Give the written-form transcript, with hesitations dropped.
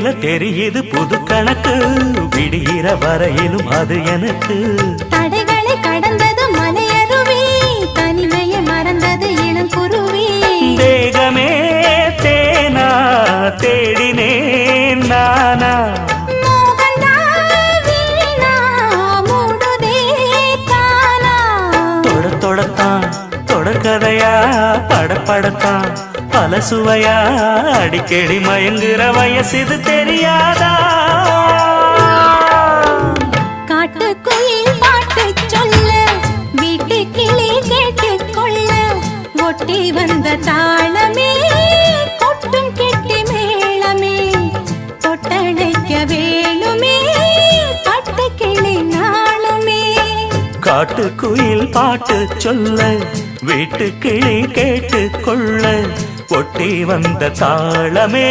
தேனில தெரியுது புது கணக்கு விடுகிற வரையிலும் அது எனக்கு தடைகளை கடந்தது மலையருவி தனிமையை மறந்தது இளங்குருவி தேகமே தேனா தேடினேன் நானா தொடத்தான் தொடர்கதையா படப்படத்தான் பல சுவையா அடிக்கடி மயங்குற வயசு தெரியாதா காட்டுக்குயில் பாட்டு சொல்ல வீட்டு கிளி கேட்டுக்கொள்ள ஒட்டி வந்த தாளமே கொட்டும் கெட்டி மேளமே தொட்டடைக்க வேணுமே பட்டு கிளி நாளுமே காட்டுக்குயில் பாட்டு சொல்ல வீட்டு கிளி கேட்டுக்கொள்ள ஒட்டி வந்த தாளமே